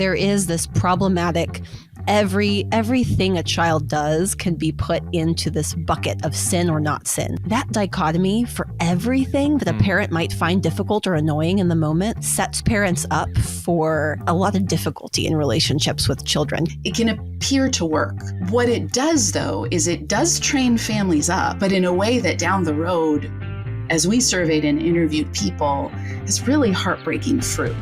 there is this problematic, everything a child does can be put into this bucket of sin or not sin. That dichotomy for everything that a parent might find difficult or annoying in the moment sets parents up for a lot of difficulty in relationships with children. It can appear to work. What it does, though, is it does train families up, but in a way that down the road, as we surveyed and interviewed people, is really heartbreaking fruit.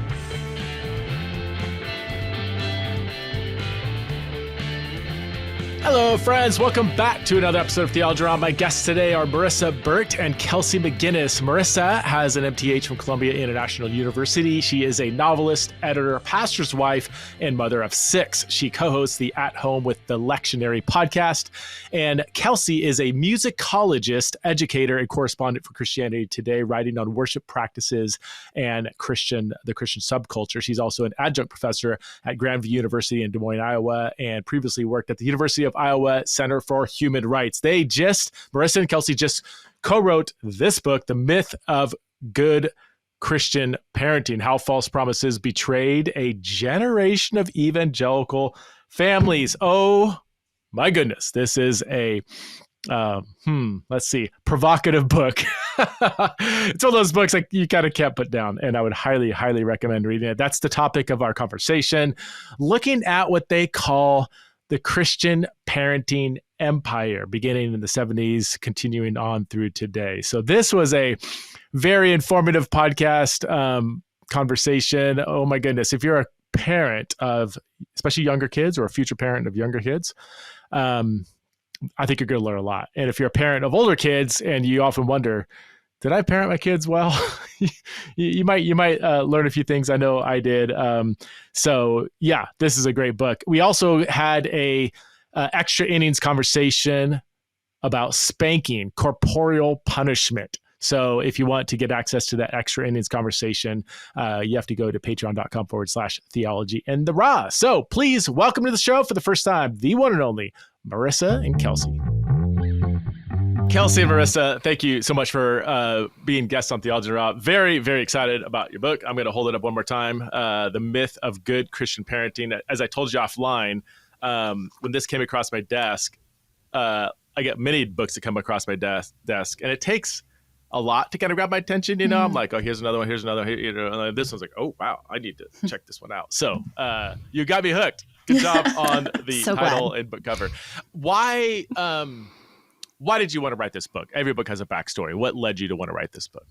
Hello, friends. Welcome back to another episode of Theology. My guests today are Marissa Burt and Kelsey McGinniss. Marissa has an MTH from Columbia International University. She is a novelist, editor, pastor's wife, and mother of 6. She co-hosts the At Home with the Lectionary podcast. And Kelsey is a musicologist, educator, and correspondent for Christianity Today, writing on worship practices and the Christian subculture. She's also an adjunct professor at Grandview University in Des Moines, Iowa, and previously worked at the University of Iowa Center for Human Rights. Marissa and Kelsey just co-wrote this book, The Myth of Good Christian Parenting, How False Promises Betrayed a Generation of Evangelical Families. Oh my goodness. This is a, provocative book. It's one of those books like you kind of can't put down, and I would highly, highly recommend reading it. That's the topic of our conversation, looking at what they call the Christian parenting empire, beginning in the 70s, continuing on through today. So this was a very informative podcast conversation. Oh my goodness. If you're a parent of especially younger kids or a future parent of younger kids, I think you're going to learn a lot. And if you're a parent of older kids and you often wonder, did I parent my kids well? you might learn a few things. I know I did. So yeah, this is a great book. We also had a extra innings conversation about spanking, corporeal punishment. So if you want to get access to that extra innings conversation, you have to go to patreon.com/theology and the raw. So please welcome to the show for the first time, the one and only Marissa and Kelsey. Kelsey and Marissa, thank you so much for being guests on Theology Raw. Very, very excited about your book. I'm going to hold it up one more time. The Myth of Good Christian Parenting. As I told you offline, when this came across my desk, I get many books that come across my desk, and it takes a lot to kind of grab my attention. I'm like, oh, here's another one. Here's another. And this one's like, oh, wow, I need to check this one out. So you got me hooked. Good job on the title and book cover. Why did you want to write this book? Every book has a backstory. What led you to want to write this book?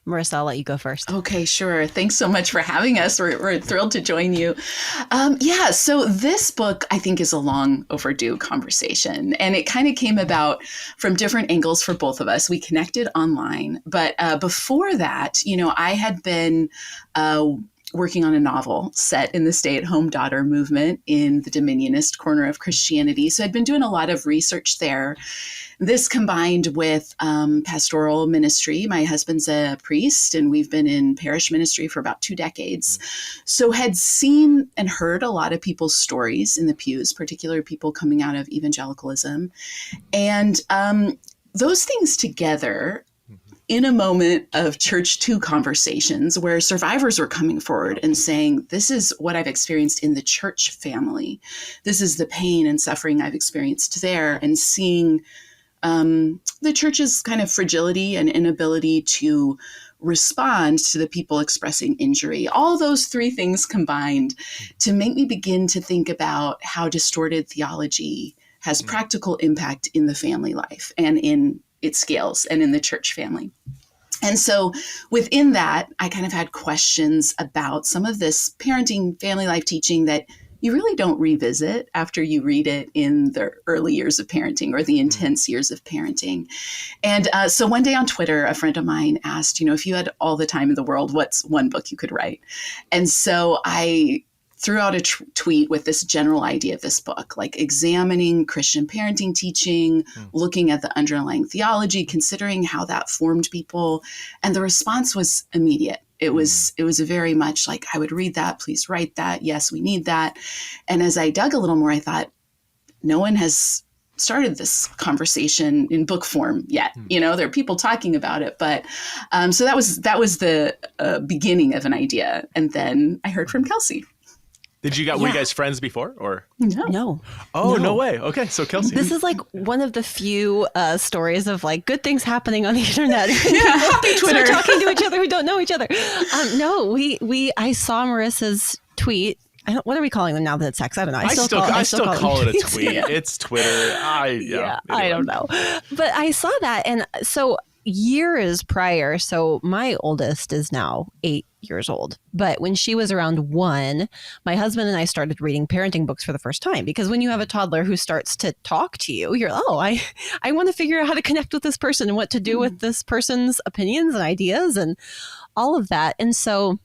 Marissa, I'll let you go first. Okay, sure. Thanks so much for having us. We're thrilled to join you. So this book, I think, is a long overdue conversation. And it kind of came about from different angles for both of us. We connected online. But before that, I had been working on a novel set in the stay-at-home daughter movement in the Dominionist corner of Christianity. So I'd been doing a lot of research there. This combined with pastoral ministry. My husband's a priest, and we've been in parish ministry for about 2 decades. So had seen and heard a lot of people's stories in the pews, particularly people coming out of evangelicalism. And those things together, in a moment of Church 2 conversations where survivors were coming forward and saying, this is what I've experienced in the church family. This is the pain and suffering I've experienced there, and seeing the church's kind of fragility and inability to respond to the people expressing injury. All those 3 things combined to make me begin to think about how distorted theology has practical impact in the family life and in its scales and in the church family. And so within that, I kind of had questions about some of this parenting, family life teaching that you really don't revisit after you read it in the early years of parenting or the intense years of parenting. And so one day on Twitter, a friend of mine asked, if you had all the time in the world, what's one book you could write? And so I threw out a tweet with this general idea of this book, like examining Christian parenting teaching, looking at the underlying theology, considering how that formed people. And the response was immediate. It was very much like, I would read that, please write that. Yes, we need that. And as I dug a little more, I thought, no one has started this conversation in book form yet. You know, there are people talking about it, but so that was the beginning of an idea. And then I heard from Kelsey. Were you guys friends before or? No. Oh, no way. Okay. So Kelsey. This is like one of the few stories of like good things happening on the internet. Happy Twitter. So talking to each other who don't know each other. No, I saw Marissa's tweet. What are we calling them now that it's sex? I don't know. I still call it a tweet. Yeah. It's Twitter. Anyway. I don't know. But I saw that. And so years prior, so my oldest is now 8 years old. But when she was around 1, my husband and I started reading parenting books for the first time. Because when you have a toddler who starts to talk to you, you're, I want to figure out how to connect with this person and what to do with this person's opinions and ideas and all of that. And so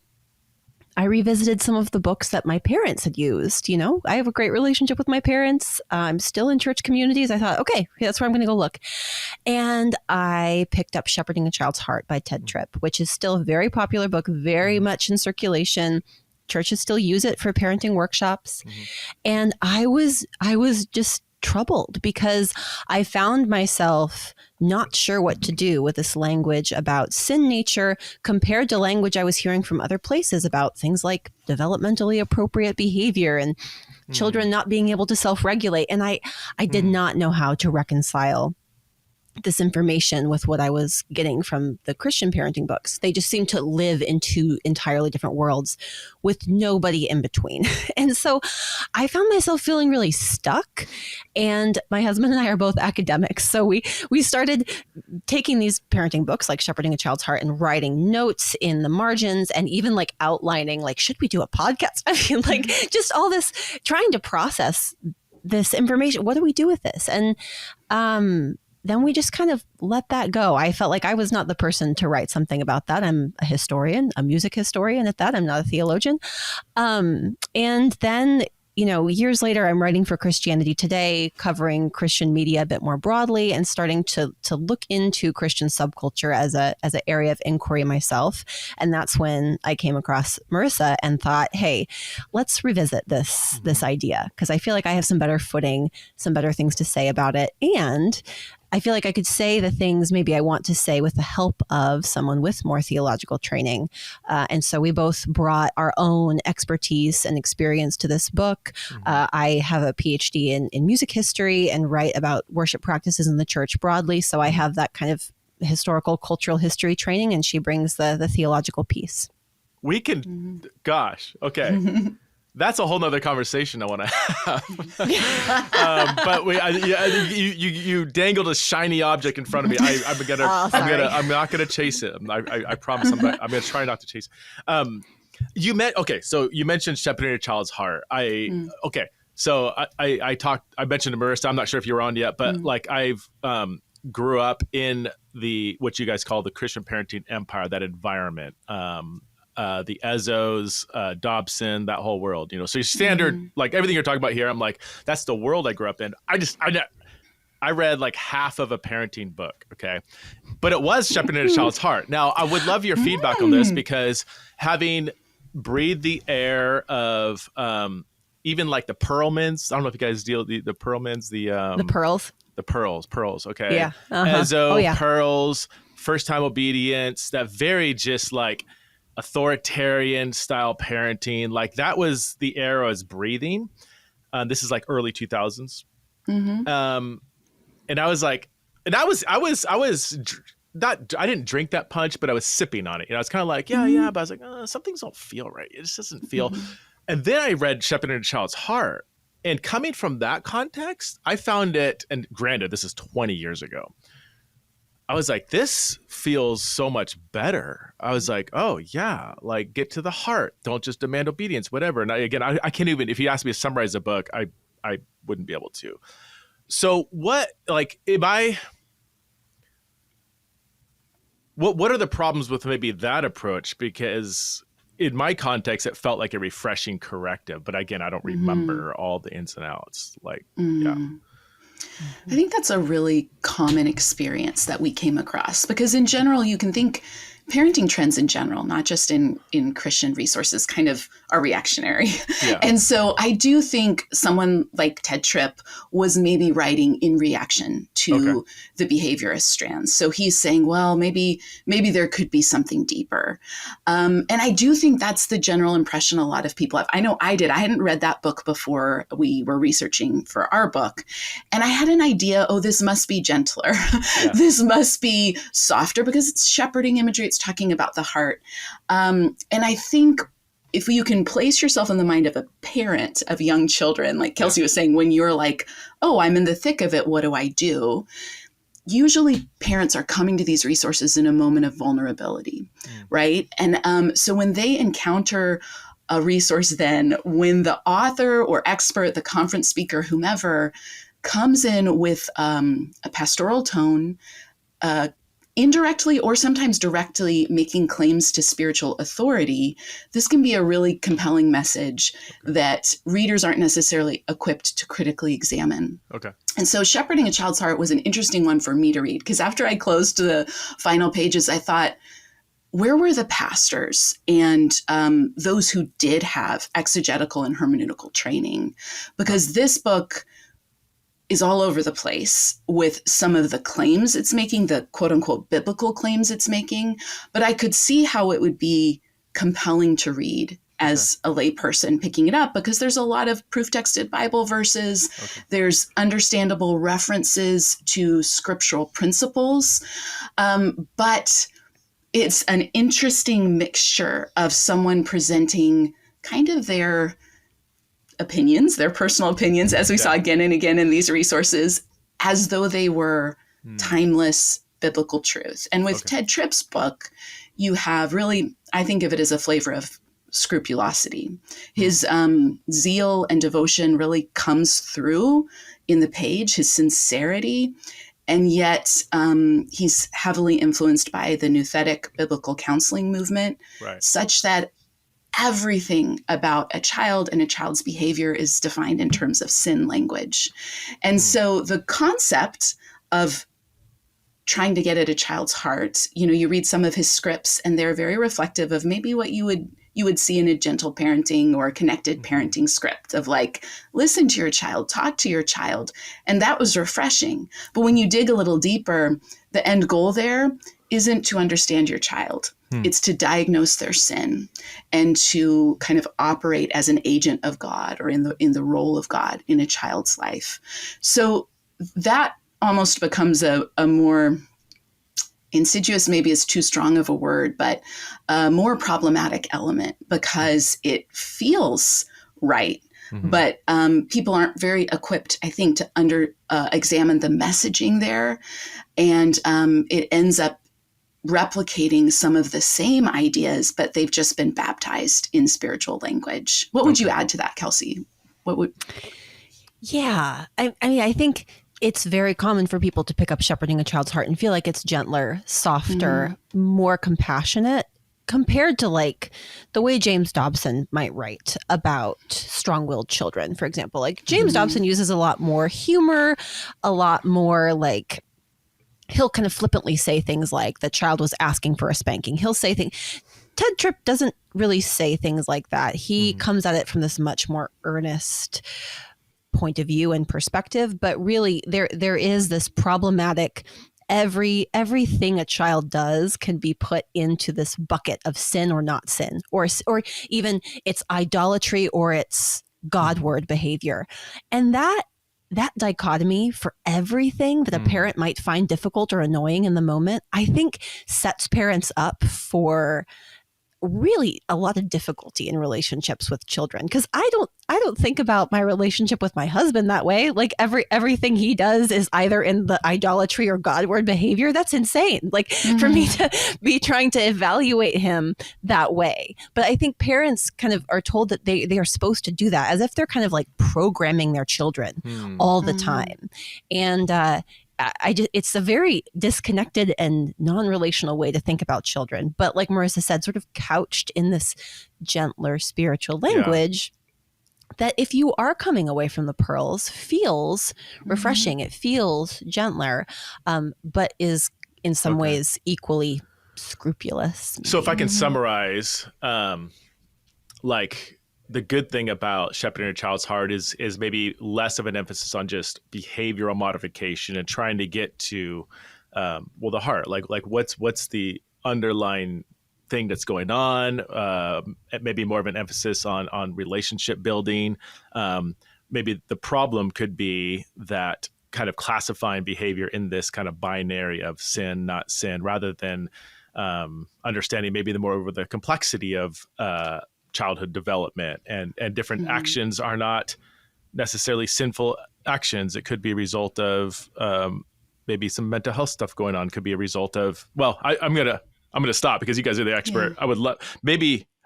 I revisited some of the books that my parents had used. You know, I have a great relationship with my parents. I'm still in church communities. I thought, okay, that's where I'm going to go look. And I picked up Shepherding a Child's Heart by Ted Tripp, which is still a very popular book, very much in circulation. Churches still use it for parenting workshops. Mm-hmm. And I was just troubled because I found myself not sure what to do with this language about sin nature compared to language I was hearing from other places about things like developmentally appropriate behavior and children not being able to self-regulate. And I did not know how to reconcile this information with what I was getting from the Christian parenting books. They just seemed to live in two entirely different worlds with nobody in between. And so I found myself feeling really stuck. And my husband and I are both academics. So we started taking these parenting books like Shepherding a Child's Heart and writing notes in the margins and even like outlining, like, should we do a podcast? I mean, like just all this, trying to process this information. What do we do with this? And, then we just kind of let that go. I felt like I was not the person to write something about that. I'm a historian, a music historian at that. I'm not a theologian. And then, you know, years later, I'm writing for Christianity Today, covering Christian media a bit more broadly and starting to look into Christian subculture as an area of inquiry myself. And that's when I came across Marissa and thought, hey, let's revisit this idea, because I feel like I have some better footing, some better things to say about it. And I feel like I could say the things maybe I want to say with the help of someone with more theological training. And so we both brought our own expertise and experience to this book. I have a PhD in music history and write about worship practices in the church broadly. So I have that kind of historical, cultural history training, and she brings the theological piece. We can, gosh, okay. That's a whole nother conversation I want to have. But you dangled a shiny object in front of me. I'm not gonna chase it. I promise. I'm gonna try not to chase it. So you mentioned Shepherding a Child's Heart. So I mentioned to Marissa, I'm not sure if you were on yet, but like I've grew up in what you guys call the Christian parenting empire, that environment. The Ezos, Dobson, that whole world, you know, so your standard, like everything you're talking about here, I'm like, that's the world I grew up in. I read like half of a parenting book. Okay. But it was Shepherding a Child's Heart. Now I would love your feedback on this, because having breathed the air of, even like the Perlmans, I don't know if you guys deal the Perlmans, the Pearls. Okay. Yeah. Ezo, Pearls, first time obedience, that very just like authoritarian style parenting, like that was the era I was breathing. This is like early 2000s. And I was like, and I didn't drink that punch, but I was sipping on it. You know, I was kind of like, but I was like, some things don't feel right. It just doesn't feel. And then I read Shepherding a Child's Heart, and coming from that context, I found it, and granted, this is 20 years ago, I was like, this feels so much better. I was like, oh yeah, like get to the heart. Don't just demand obedience, whatever. And I can't even, if you asked me to summarize the book, I wouldn't be able to. So what are the problems with maybe that approach? Because in my context, it felt like a refreshing corrective. But again, I don't remember all the ins and outs. I think that's a really common experience that we came across, because in general, you can think parenting trends in general, not just in Christian resources, kind of are reactionary. Yeah. And so I do think someone like Ted Tripp was maybe writing in reaction to the behaviorist strands. So he's saying, well, maybe there could be something deeper. And I do think that's the general impression a lot of people have. I know I did. I hadn't read that book before we were researching for our book. And I had an idea, oh, this must be gentler. Yeah. This must be softer because it's shepherding imagery. It's talking about the heart. And I think if you can place yourself in the mind of a parent of young children, like Kelsey was saying, when you're like, oh, I'm in the thick of it, what do I do? Usually parents are coming to these resources in a moment of vulnerability, right? And so when they encounter a resource, then when the author or expert, the conference speaker, whomever, comes in with a pastoral tone, indirectly or sometimes directly making claims to spiritual authority, this can be a really compelling message that readers aren't necessarily equipped to critically examine. Okay. And so Shepherding a Child's Heart was an interesting one for me to read, because after I closed the final pages, I thought, where were the pastors and those who did have exegetical and hermeneutical training? Because this book is all over the place with some of the claims it's making, the quote unquote biblical claims it's making. But I could see how it would be compelling to read as a layperson picking it up, because there's a lot of proof texted Bible verses. Okay. There's understandable references to scriptural principles. But it's an interesting mixture of someone presenting kind of their opinions, their personal opinions, as we saw again and again in these resources, as though they were timeless biblical truth. And with Ted Tripp's book, you have really, I think of it as a flavor of scrupulosity. His zeal and devotion really comes through in the page, his sincerity. And yet he's heavily influenced by the nouthetic biblical counseling movement, such that everything about a child and a child's behavior is defined in terms of sin language. And so the concept of trying to get at a child's heart, you read some of his scripts and they're very reflective of maybe what you would see in a gentle parenting or connected parenting script of like, listen to your child, talk to your child. And that was refreshing. But when you dig a little deeper, the end goal there isn't to understand your child. It's to diagnose their sin and to kind of operate as an agent of God or in the role of God in a child's life. So that almost becomes a more insidious, maybe is too strong of a word, but a more problematic element, because it feels right. But people aren't very equipped, I think, to examine the messaging there. And it ends up replicating some of the same ideas, but they've just been baptized in spiritual language. What would you add to that, Kelsey? Yeah, I mean, I think it's very common for people to pick up Shepherding a Child's Heart and feel like it's gentler, softer, more compassionate, compared to like the way James Dobson might write about strong-willed children, for example. Like James Dobson uses a lot more humor, a lot more like, he'll kind of flippantly say things like the child was asking for a spanking. He'll say things. Ted Tripp doesn't really say things like that. He comes at it from this much more earnest point of view and perspective. But really, there is this problematic, everything a child does can be put into this bucket of sin or not sin, or even it's idolatry or it's Godward behavior. And that dichotomy for everything that a parent might find difficult or annoying in the moment, I think sets parents up for really a lot of difficulty in relationships with children. Because I don't think about my relationship with my husband that way. Like everything he does is either in the idolatry or Godward behavior. That's insane. Like for me to be trying to evaluate him that way. But I think parents kind of are told that they are supposed to do that, as if they're kind of like programming their children all the time. And it's a very disconnected and non-relational way to think about children. But like Marissa said, sort of couched in this gentler spiritual language that if you are coming away from the pearls feels refreshing. It feels gentler, but is in some ways equally scrupulous. So if I can summarize, like the good thing about shepherding a child's heart is maybe less of an emphasis on just behavioral modification and trying to get to, the heart, like what's the underlying thing that's going on, maybe more of an emphasis on relationship building. Maybe the problem could be that kind of classifying behavior in this kind of binary of sin, not sin, rather than understanding maybe the complexity of childhood development and different actions are not necessarily sinful actions. It could be a result of maybe some mental health stuff going on. Could be a result of, I'm gonna stop because you guys are the expert. I would love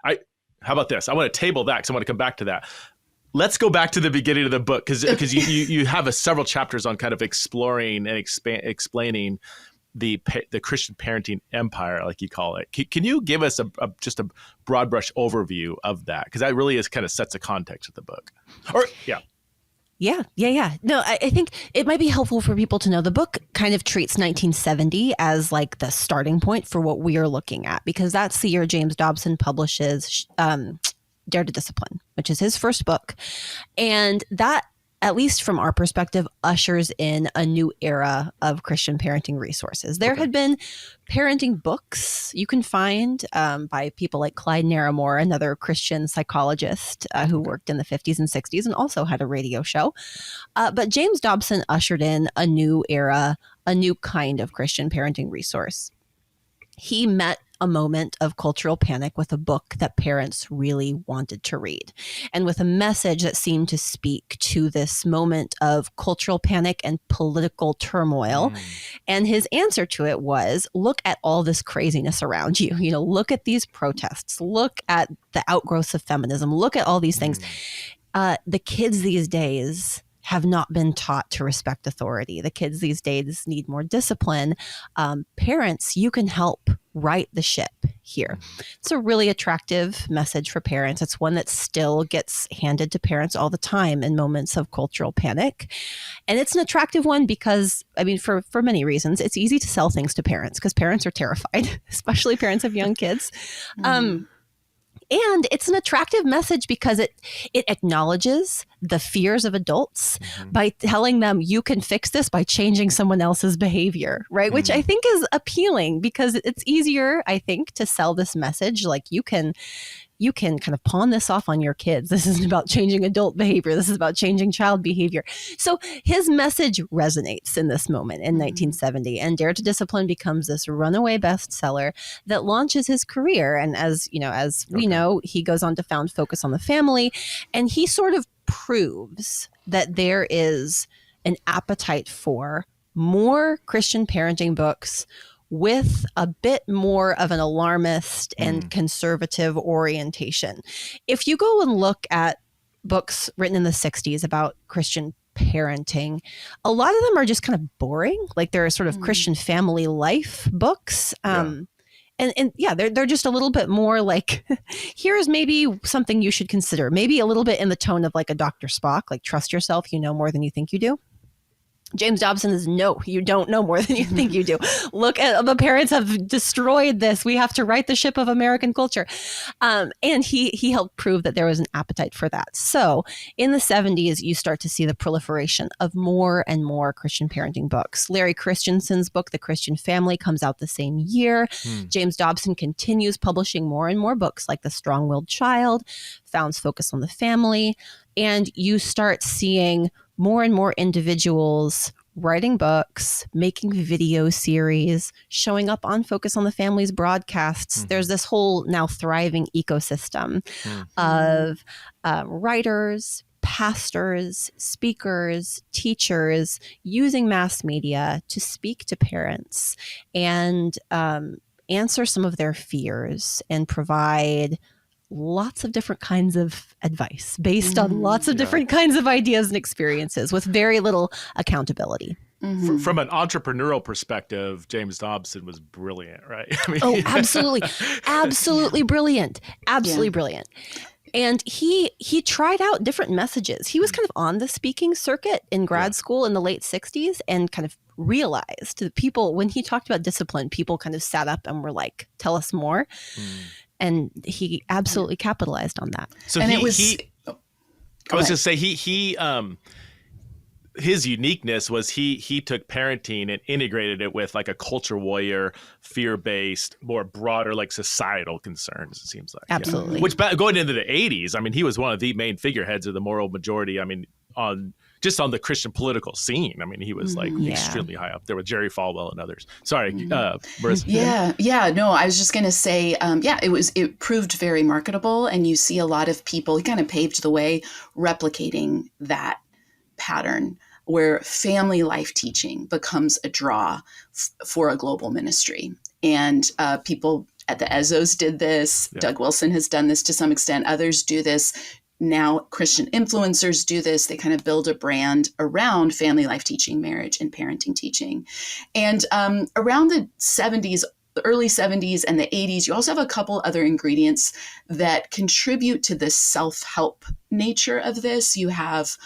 how about this? I want to table that because I want to come back to that. Let's go back to the beginning of the book because you have several chapters on kind of exploring and explaining the Christian parenting empire, like you call it. Can you give us just a broad brush overview of that? Because that really kind of sets the context of the book. Yeah. No, I think it might be helpful for people to know the book kind of treats 1970 as like the starting point for what we are looking at, because that's the year James Dobson publishes Dare to Discipline, which is his first book. And that, at least from our perspective, ushers in a new era of Christian parenting resources. There had been parenting books you can find by people like Clyde Narramore, another Christian psychologist who worked in the 50s and 60s and also had a radio show. But James Dobson ushered in a new era, a new kind of Christian parenting resource. He met a moment of cultural panic with a book that parents really wanted to read, and with a message that seemed to speak to this moment of cultural panic and political turmoil. And his answer to it was, look at all this craziness around you. Look at these protests, look at the outgrowths of feminism, look at all these things. The kids these days have not been taught to respect authority. The kids these days need more discipline. Parents, you can help right the ship here. It's a really attractive message for parents. It's one that still gets handed to parents all the time in moments of cultural panic. And it's an attractive one because, for many reasons, it's easy to sell things to parents because parents are terrified, especially parents of young kids. And it's an attractive message because it acknowledges the fears of adults by telling them you can fix this by changing someone else's behavior, right? Which I think is appealing because it's easier, I think, to sell this message. Like you can kind of pawn this off on your kids. This isn't about changing adult behavior. This is about changing child behavior. So his message resonates in this moment in 1970, and Dare to Discipline becomes this runaway bestseller that launches his career. And as we know, he goes on to found Focus on the Family, and he sort of proves that there is an appetite for more Christian parenting books with a bit more of an alarmist and conservative orientation. If you go and look at books written in the 60s about Christian parenting, a lot of them are just kind of boring. Like they're sort of Christian family life books. And they're just a little bit more like, here's maybe something you should consider. Maybe a little bit in the tone of like a Dr. Spock, like trust yourself, you know more than you think you do. James Dobson is, no, you don't know more than you think you do. Look at the parents have destroyed this. We have to right the ship of American culture. And he helped prove that there was an appetite for that. So in the 70s, you start to see the proliferation of more and more Christian parenting books. Larry Christensen's book, The Christian Family, comes out the same year. James Dobson continues publishing more and more books like The Strong-Willed Child, Found's Focus on the Family. And you start seeing more and more individuals writing books, making video series, showing up on Focus on the Family's broadcasts. There's this whole now thriving ecosystem of writers, pastors, speakers, teachers using mass media to speak to parents and answer some of their fears and provide lots of different kinds of advice based on lots of different kinds of ideas and experiences with very little accountability. From an entrepreneurial perspective, James Dobson was brilliant, right? Absolutely. Absolutely brilliant. Absolutely brilliant. And he tried out different messages. He was kind of on the speaking circuit in grad school in the late 60s and kind of realized that people, when he talked about discipline, people kind of sat up and were like, tell us more. And he absolutely capitalized on that. So and I it was. was going to say his uniqueness was he took parenting and integrated it with like a culture warrior, fear-based, more broader like societal concerns, it seems like. Absolutely. Yeah. Which going into the 80s, I mean, he was one of the main figureheads of the moral majority. I mean, on the Christian political scene. I mean, he was like extremely high up there with Jerry Falwell and others. Sorry, Marissa. Yeah. No, I was just going to say, it proved very marketable, and you see a lot of people, he kind of paved the way replicating that pattern where family life teaching becomes a draw for a global ministry. And people at the Ezos did this. Yeah. Doug Wilson has done this to some extent. Others do this. Now Christian influencers do this. They kind of build a brand around family life teaching, marriage, and parenting teaching. And around the 70s, the early 70s and the 80s, you also have a couple other ingredients that contribute to the self-help nature of this. You have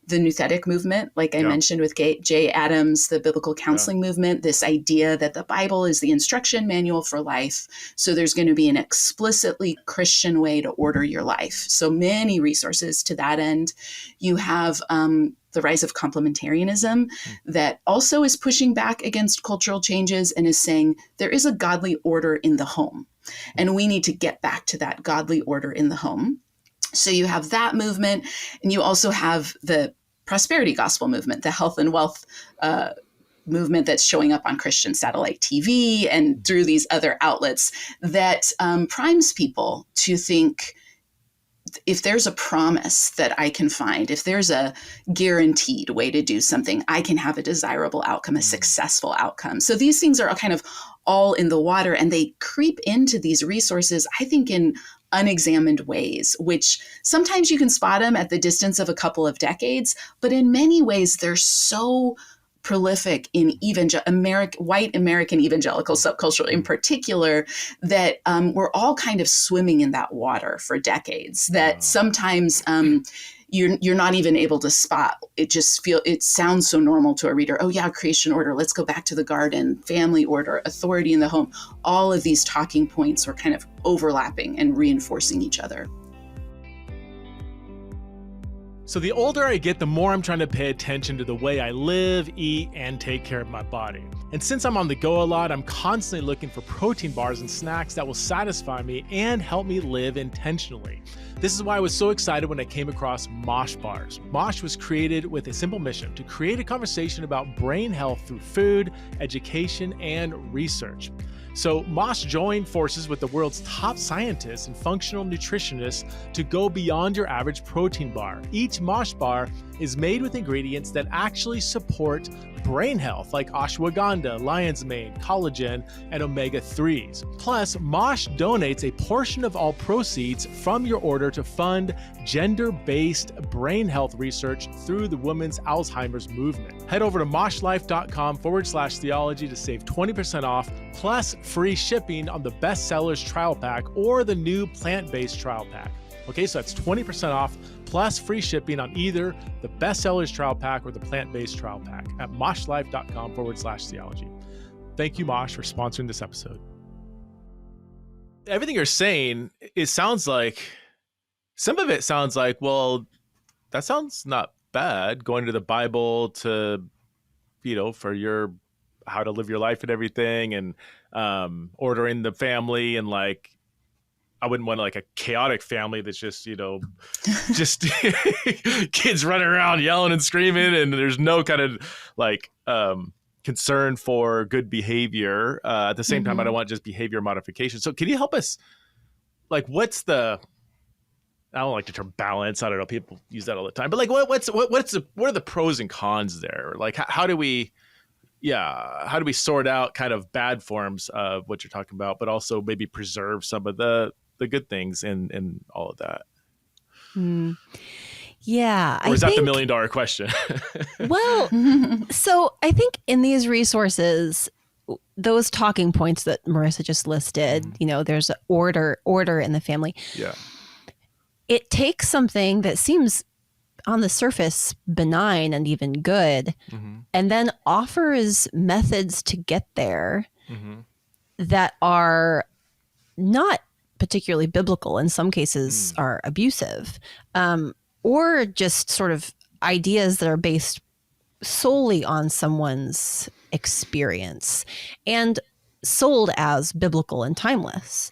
the Nouthetic movement, like I mentioned with Jay Adams, the biblical counseling movement, this idea that the Bible is the instruction manual for life. So there's going to be an explicitly Christian way to order your life. So many resources to that end. You have the rise of complementarianism that also is pushing back against cultural changes and is saying there is a godly order in the home. And we need to get back to that godly order in the home. So you have that movement, and you also have the prosperity gospel movement, the health and wealth movement that's showing up on Christian satellite TV and through these other outlets that primes people to think, if there's a promise that I can find, if there's a guaranteed way to do something, I can have a desirable outcome, a successful outcome. So these things are kind of all in the water, and they creep into these resources, I think, in unexamined ways, which sometimes you can spot them at the distance of a couple of decades, but in many ways they're so prolific in white American evangelical subculture in particular, that we're all kind of swimming in that water for decades, that sometimes you're not even able to spot. It sounds so normal to a reader. Oh yeah, creation order, let's go back to the garden, family order, authority in the home. All of these talking points are kind of overlapping and reinforcing each other. So the older I get, the more I'm trying to pay attention to the way I live, eat, and take care of my body. And since I'm on the go a lot, I'm constantly looking for protein bars and snacks that will satisfy me and help me live intentionally. This is why I was so excited when I came across Mosh Bars. Mosh was created with a simple mission: to create a conversation about brain health through food, education, and research. So Mosh joined forces with the world's top scientists and functional nutritionists to go beyond your average protein bar. Each Mosh bar is made with ingredients that actually support brain health, like ashwagandha, lion's mane, collagen, and omega-3s. Plus, Mosh donates a portion of all proceeds from your order to fund gender-based brain health research through the Women's Alzheimer's Movement. Head over to moshlife.com/theology to save 20% off, plus free shipping on the bestsellers trial pack or the new plant-based trial pack. Okay, so that's 20% off plus free shipping on either the bestsellers trial pack or the plant-based trial pack at moshlife.com/theology. Thank you, Mosh, for sponsoring this episode. Everything you're saying, some of it sounds like, well, that sounds not bad, going to the Bible to, for how to live your life and everything, and ordering the family, and like, I wouldn't want like a chaotic family that's just, just kids running around yelling and screaming, and there's no kind of like concern for good behavior. At the same time, I don't want just behavior modification. So can you help us? Like, I don't like the term balance. I don't know. People use that all the time. But like, what are the pros and cons there? Like, how do we sort out kind of bad forms of what you're talking about, but also maybe preserve some of the good things and all of that? Yeah. Or is that the $1 million question? Well, so I think in these resources, those talking points that Marissa just listed, there's order in the family. Yeah. It takes something that seems on the surface benign and even good, and then offers methods to get there that are not particularly biblical, in some cases are abusive, or just sort of ideas that are based solely on someone's experience and sold as biblical and timeless.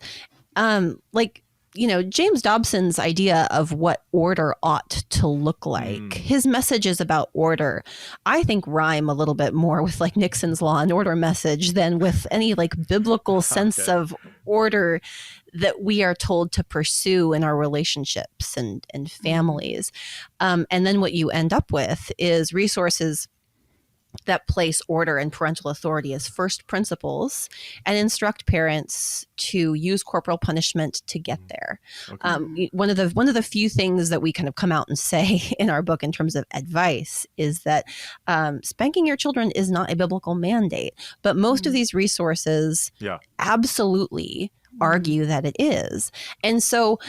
James Dobson's idea of what order ought to look like, his messages about order, I think rhyme a little bit more with like Nixon's law and order message than with any like biblical sense of order that we are told to pursue in our relationships and families. And then what you end up with is resources that place order and parental authority as first principles and instruct parents to use corporal punishment to get there. Okay. One of the few things that we kind of come out and say in our book in terms of advice is that spanking your children is not a biblical mandate, but most of these resources absolutely argue that it is. And so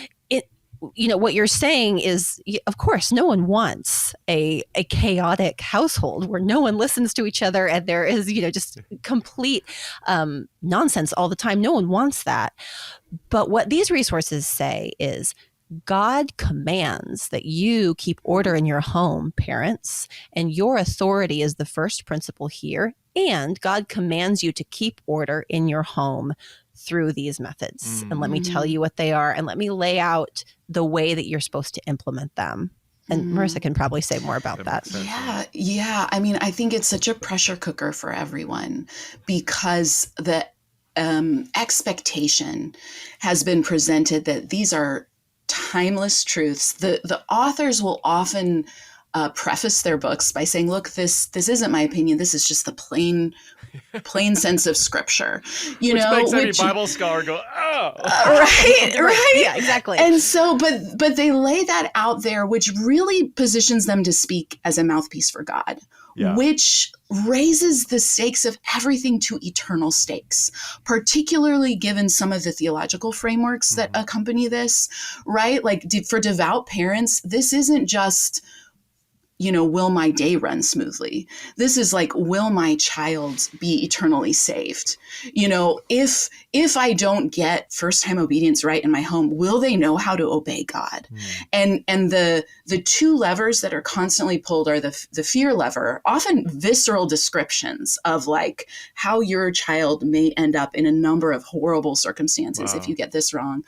what you're saying is, of course, no one wants a chaotic household where no one listens to each other and there is, just complete nonsense all the time. No one wants that. But what these resources say is God commands that you keep order in your home, parents, and your authority is the first principle here. And God commands you to keep order in your home through these methods. And let me tell you what they are, and let me lay out the way that you're supposed to implement them. And Marissa can probably say more about that. Yeah. I mean, I think it's such a pressure cooker for everyone because the expectation has been presented that these are timeless truths. The authors will often preface their books by saying, look, this isn't my opinion. This is just the plain sense of scripture, which makes every Bible scholar go, oh, right. Yeah, exactly. And so, but they lay that out there, which really positions them to speak as a mouthpiece for God, which raises the stakes of everything to eternal stakes, particularly given some of the theological frameworks that accompany this, right? Like for devout parents, this isn't just, will my day run smoothly? This is like, will my child be eternally saved? If I don't get first-time obedience right in my home, will they know how to obey God? And the two levers that are constantly pulled are the fear lever, often visceral descriptions of like how your child may end up in a number of horrible circumstances if you get this wrong,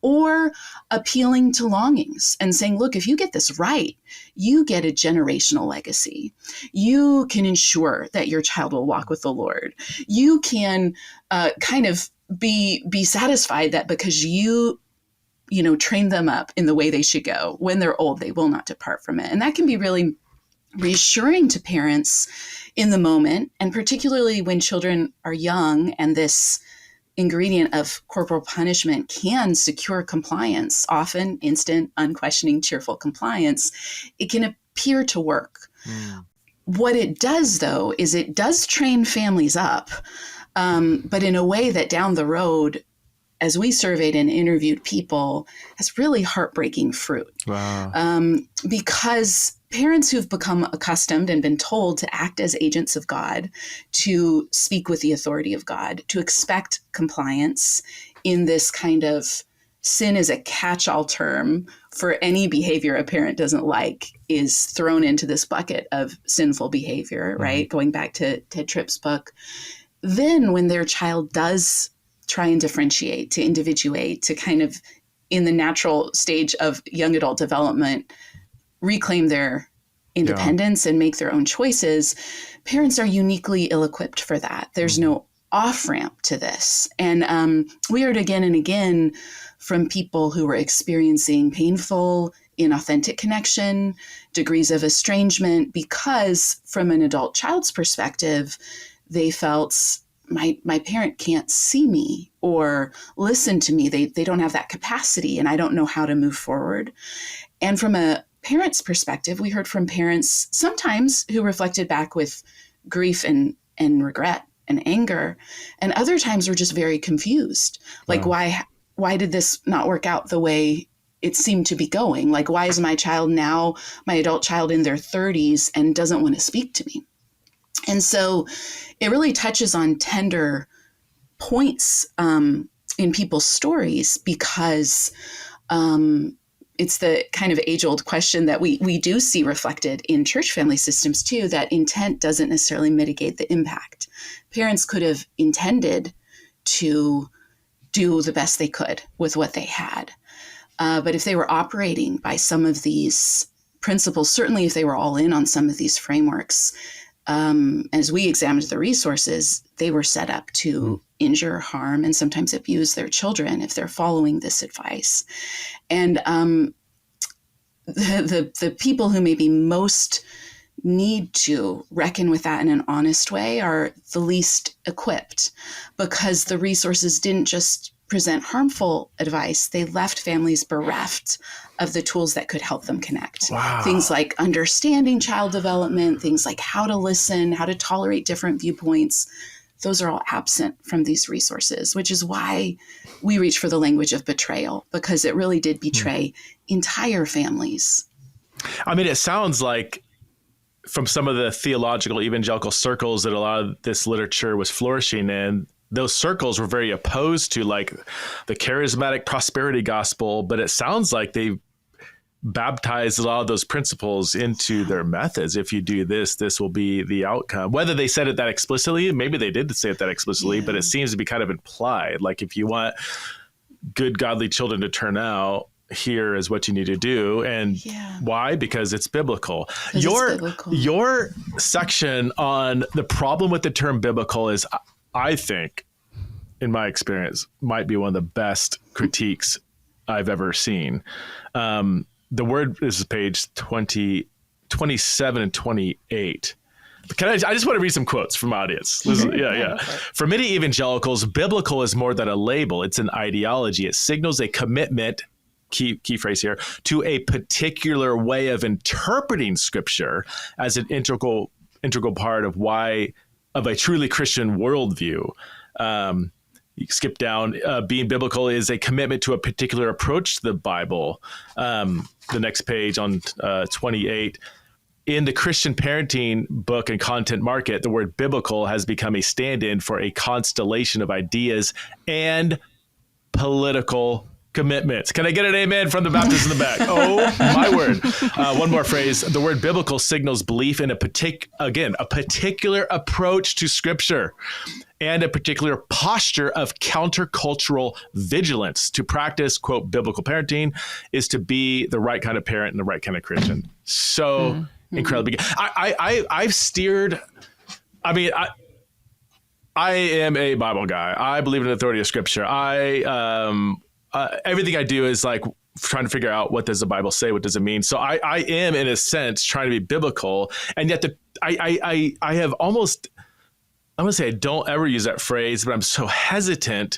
or appealing to longings and saying, look, if you get this right, you get a generational legacy. You can ensure that your child will walk with the Lord. You can kind of be satisfied that because you train them up in the way they should go, when they're old, they will not depart from it. And that can be really reassuring to parents in the moment, and particularly when children are young and this ingredient of corporal punishment can secure compliance, often instant, unquestioning, cheerful compliance. It can appear to work. What it does, though, is it does train families up, but in a way that down the road, as we surveyed and interviewed people, has really heartbreaking fruit. Wow. Because parents who've become accustomed and been told to act as agents of God, to speak with the authority of God, to expect compliance in this kind of sin is a catch-all term for any behavior a parent doesn't like, is thrown into this bucket of sinful behavior, right? Going back to Ted Tripp's book. Then when their child does try and differentiate, to individuate, to kind of, in the natural stage of young adult development, reclaim their independence and make their own choices, parents are uniquely ill-equipped for that. There's no off-ramp to this. And we heard again and again from people who were experiencing painful, inauthentic connection, degrees of estrangement, because from an adult child's perspective, they felt my parent can't see me or listen to me. They don't have that capacity, and I don't know how to move forward. And from a parent's perspective, we heard from parents sometimes who reflected back with grief and regret and anger, and other times were just very confused. Like, why did this not work out the way it seemed to be going. Like, why is my child now, my adult child in their 30s and doesn't want to speak to me? And so it really touches on tender points in people's stories, because it's the kind of age-old question that we do see reflected in church family systems too, that intent doesn't necessarily mitigate the impact. Parents could have intended to do the best they could with what they had. But if they were operating by some of these principles, certainly if they were all in on some of these frameworks, as we examined the resources, they were set up to injure, harm, and sometimes abuse their children if they're following this advice. And the people who maybe most need to reckon with that in an honest way are the least equipped, because the resources didn't just present harmful advice, they left families bereft of the tools that could help them connect. Wow. Things like understanding child development, things like how to listen, how to tolerate different viewpoints. Those are all absent from these resources, which is why we reach for the language of betrayal, because it really did betray entire families. I mean, it sounds like from some of the theological evangelical circles that a lot of this literature was flourishing in, those circles were very opposed to like the charismatic prosperity gospel, but it sounds like they baptized a lot of those principles into their methods. If you do this, this will be the outcome. Whether they said it that explicitly, maybe they did say it that explicitly, but it seems to be kind of implied. Like, if you want good, godly children to turn out, here is what you need to do. And why? Because it's biblical. Your section on the problem with the term biblical is, I think, in my experience, might be one of the best critiques I've ever seen. The word is page 27 and 28. I just want to read some quotes from audience. Listen, For many evangelicals, biblical is more than a label. It's an ideology. It signals a commitment, key phrase here, to a particular way of interpreting scripture as an integral part of a truly Christian worldview. You skip down. Being biblical is a commitment to a particular approach to the Bible. The next page on 28. In the Christian parenting book and content market, the word biblical has become a stand-in for a constellation of ideas and political commitments. Can I get an amen from the Baptists in the back? Oh, my word. One more phrase. The word biblical signals belief in a particular approach to scripture and a particular posture of countercultural vigilance. To practice, quote, biblical parenting is to be the right kind of parent and the right kind of Christian. So incredibly good. I've steered, I am a Bible guy. I believe in the authority of scripture. Everything I do is like trying to figure out, what does the Bible say? What does it mean? So I am, in a sense, trying to be biblical. And yet I have almost, I'm going to say I don't ever use that phrase, but I'm so hesitant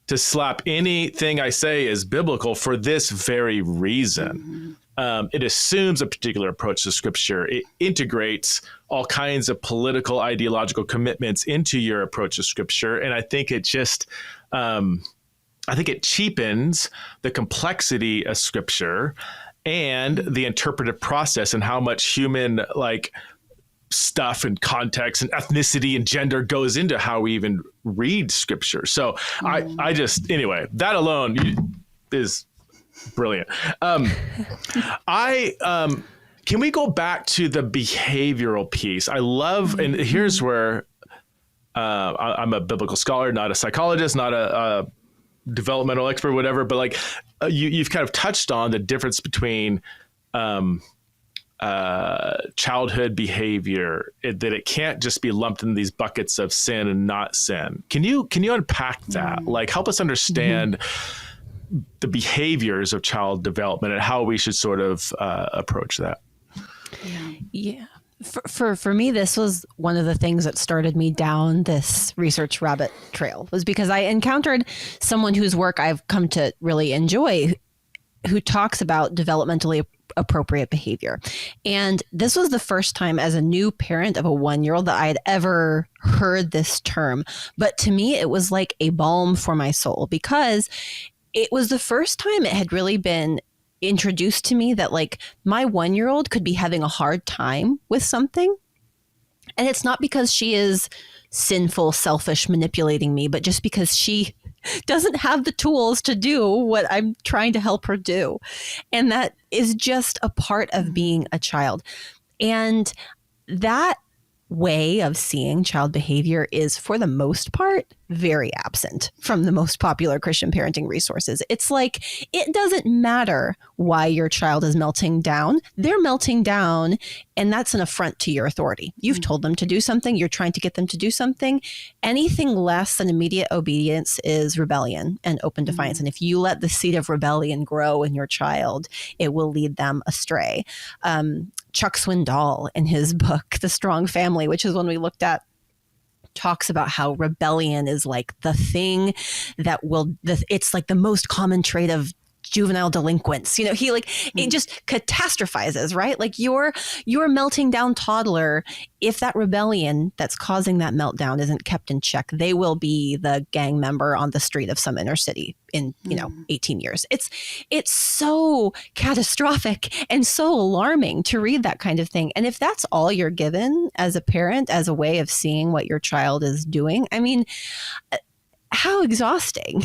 to slap anything I say as biblical for this very reason. It assumes a particular approach to scripture. It integrates all kinds of political, ideological commitments into your approach to scripture. And I think it just, I think it cheapens the complexity of scripture and the interpretive process and how much human stuff and context and ethnicity and gender goes into how we even read scripture. So I just, anyway, that alone is brilliant. Can we go back to the behavioral piece? I love, and here's where I'm a biblical scholar, not a psychologist, not a developmental expert, whatever, but you've kind of touched on the difference between childhood behavior, that it can't just be lumped in these buckets of sin and not sin. Can you unpack that? Help us understand the behaviors of child development and how we should sort of approach that. Yeah. For me, this was one of the things that started me down this research rabbit trail, was because I encountered someone whose work I've come to really enjoy, who talks about developmentally appropriate behavior. And this was the first time as a new parent of a 1-year-old that I had ever heard this term. But to me, it was like a balm for my soul, because it was the first time it had really been introduced to me that like my 1-year-old could be having a hard time with something. And it's not because she is sinful, selfish, manipulating me, but just because she doesn't have the tools to do what I'm trying to help her do. And that is just a part of being a child. And that way of seeing child behavior is, for the most part, very absent from the most popular Christian parenting resources. It's like, it doesn't matter why your child is melting down. They're melting down, and that's an affront to your authority. You've told them to do something. You're trying to get them to do something. Anything less than immediate obedience is rebellion and open defiance. And if you let the seed of rebellion grow in your child, it will lead them astray. Chuck Swindoll, in his book, The Strong Family, which is one we looked at, talks about how rebellion is like the thing that it's like the most common trait of juvenile delinquents. He it just catastrophizes, right? Like your melting down toddler, if that rebellion that's causing that meltdown isn't kept in check, they will be the gang member on the street of some inner city in 18 years. It's so catastrophic and so alarming to read that kind of thing. And if that's all you're given as a parent, as a way of seeing what your child is doing, I mean, how exhausting,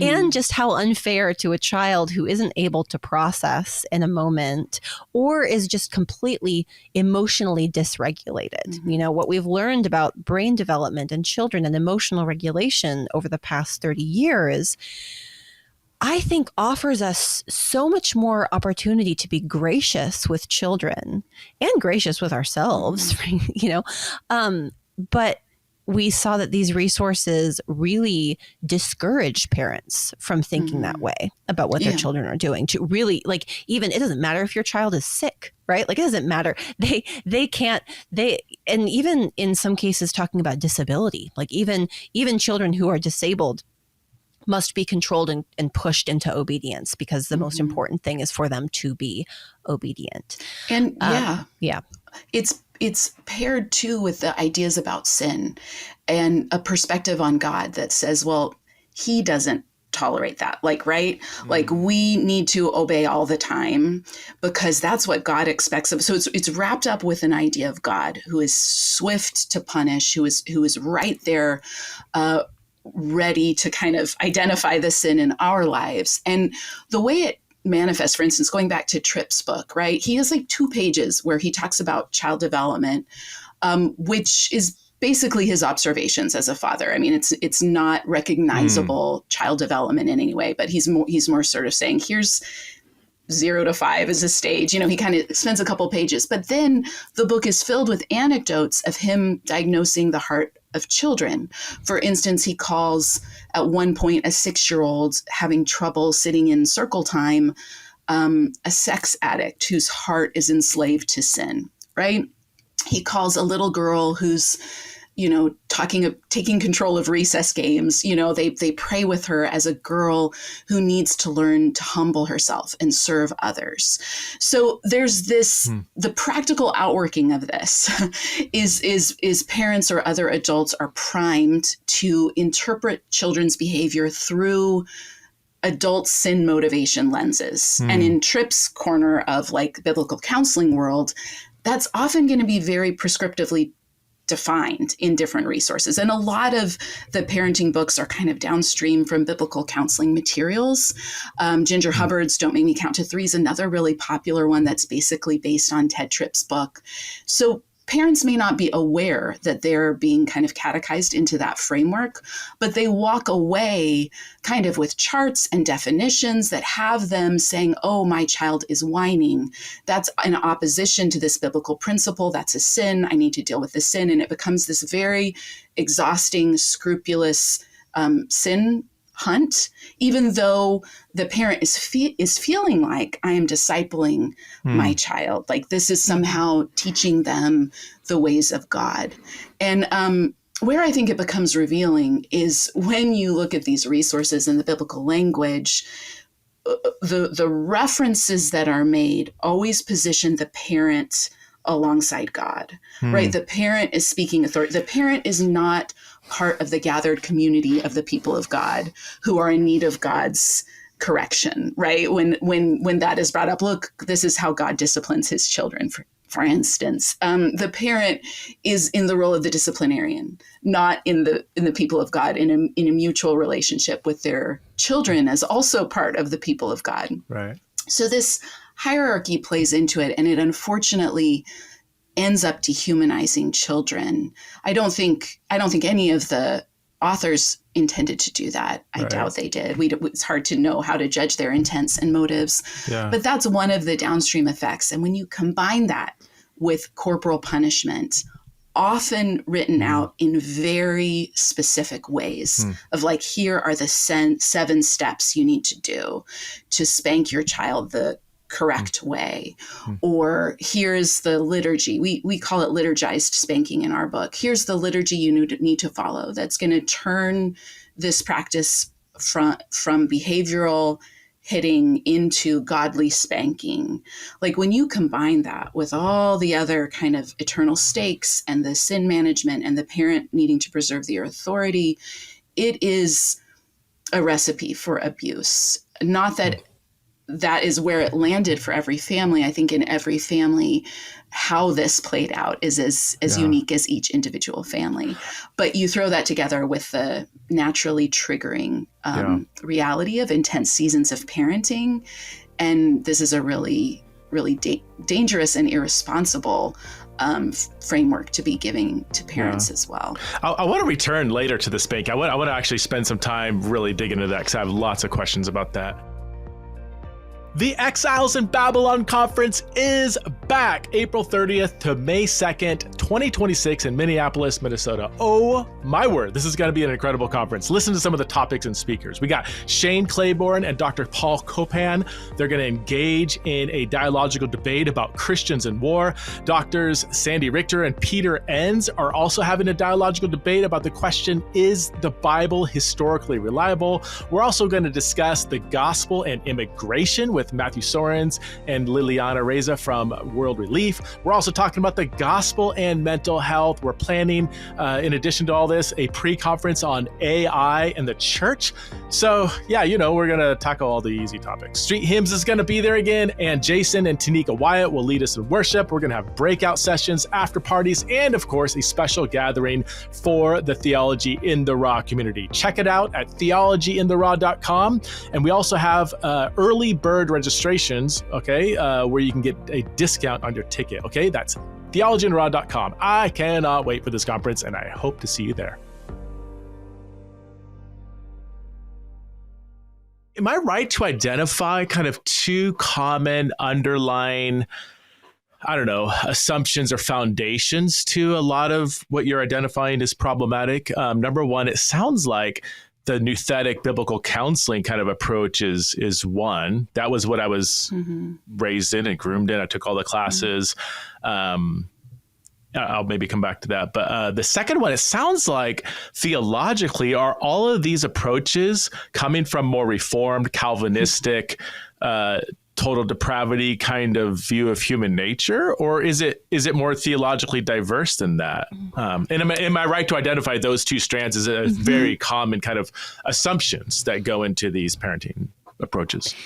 and just how unfair to a child who isn't able to process in a moment or is just completely emotionally dysregulated. What we've learned about brain development in children and emotional regulation over the past 30 years, I think offers us so much more opportunity to be gracious with children and gracious with ourselves, but we saw that these resources really discourage parents from thinking that way about what their children are doing. To really, even it doesn't matter if your child is sick, right? Like, it doesn't matter. And even in some cases talking about disability, like even children who are disabled must be controlled and pushed into obedience, because the most important thing is for them to be obedient. And it's paired too with the ideas about sin and a perspective on God that says, well, he doesn't tolerate that. Right? Like, we need to obey all the time because that's what God expects of us. So it's wrapped up with an idea of God who is swift to punish, who is right there, ready to kind of identify the sin in our lives. And the way it manifests, for instance, going back to Tripp's book, right? He has 2 pages where he talks about child development, which is basically his observations as a father. I mean, it's not recognizable child development in any way, but he's more sort of saying, here's 0 to 5 as a stage. He kind of spends a couple pages, but then the book is filled with anecdotes of him diagnosing the heart of children. For instance, he calls at one point a 6-year-old having trouble sitting in circle time a sex addict whose heart is enslaved to sin, right? He calls a little girl who's taking control of recess games. They pray with her as a girl who needs to learn to humble herself and serve others. So there's this, the practical outworking of this is parents or other adults are primed to interpret children's behavior through adult sin motivation lenses. And in Tripp's corner of biblical counseling world, that's often going to be very prescriptively defined in different resources. And a lot of the parenting books are kind of downstream from biblical counseling materials. Ginger Hubbard's Don't Make Me Count to 3 is another really popular one that's basically based on Ted Tripp's book. So parents may not be aware that they're being kind of catechized into that framework, but they walk away kind of with charts and definitions that have them saying, oh, my child is whining. That's in opposition to this biblical principle. That's a sin. I need to deal with the sin. And it becomes this very exhausting, scrupulous sin hunt, even though the parent is feeling like, I am discipling my child. Like, this is somehow teaching them the ways of God. And where I think it becomes revealing is when you look at these resources in the biblical language, the references that are made always position the parent alongside God, right? The parent is speaking authority. The parent is not part of the gathered community of the people of God who are in need of God's correction, right? When that is brought up, look, this is how God disciplines his children, for instance, the parent is in the role of the disciplinarian, not in the people of God, in a mutual relationship with their children as also part of the people of God. Right. So this hierarchy plays into it, and it unfortunately ends up dehumanizing children. I don't think any of the authors intended to do that. I doubt they did. It's hard to know how to judge their intents and motives. Yeah. But that's one of the downstream effects. And when you combine that with corporal punishment, often written out in very specific ways of like, here are the 7 steps you need to do to spank your child the correct way, or here's the liturgy. We call it liturgized spanking in our book. Here's the liturgy you need to follow that's going to turn this practice from behavioral hitting into godly spanking. Like when you combine that with all the other kind of eternal stakes and the sin management and the parent needing to preserve their authority, it is a recipe for abuse. Not that that is where it landed for every family. I think in every family, how this played out is as unique as each individual family. But you throw that together with the naturally triggering reality of intense seasons of parenting. And this is a really, really dangerous and irresponsible framework to be giving to parents as well. I want to return later to the spank. I want to actually spend some time really digging into that because I have lots of questions about that. The Exiles in Babylon Conference is back April 30th to May 2nd, 2026 in Minneapolis, Minnesota. Oh my word, this is going to be an incredible conference. Listen to some of the topics and speakers. We got Shane Claiborne and Dr. Paul Copan. They're going to engage in a dialogical debate about Christians and war. Doctors Sandy Richter and Peter Enns are also having a dialogical debate about the question, is the Bible historically reliable? We're also going to discuss the gospel and immigration with Matthew Sorens and Liliana Reza from World Relief. We're also talking about the gospel and mental health. We're planning, in addition to all this, a pre-conference on AI and the church. So yeah, we're going to tackle all the easy topics. Street Hymns is going to be there again, and Jason and Tanika Wyatt will lead us in worship. We're going to have breakout sessions, after parties, and of course, a special gathering for the Theology in the Raw community. Check it out at theologyintheraw.com. And we also have early bird registrations, where you can get a discount on your ticket. That's theologyintheraw.com. I cannot wait for this conference, and I hope to see you there. Am I right to identify kind of two common underlying, assumptions or foundations to a lot of what you're identifying as problematic? Number one, it sounds like the nouthetic biblical counseling kind of approach is one. That was what I was raised in and groomed in. I took all the classes. I'll maybe come back to that. But the second one, it sounds like theologically, are all of these approaches coming from more reformed, Calvinistic, total depravity kind of view of human nature, or is it more theologically diverse than that? And am I right to identify those two strands as a very common kind of assumptions that go into these parenting approaches?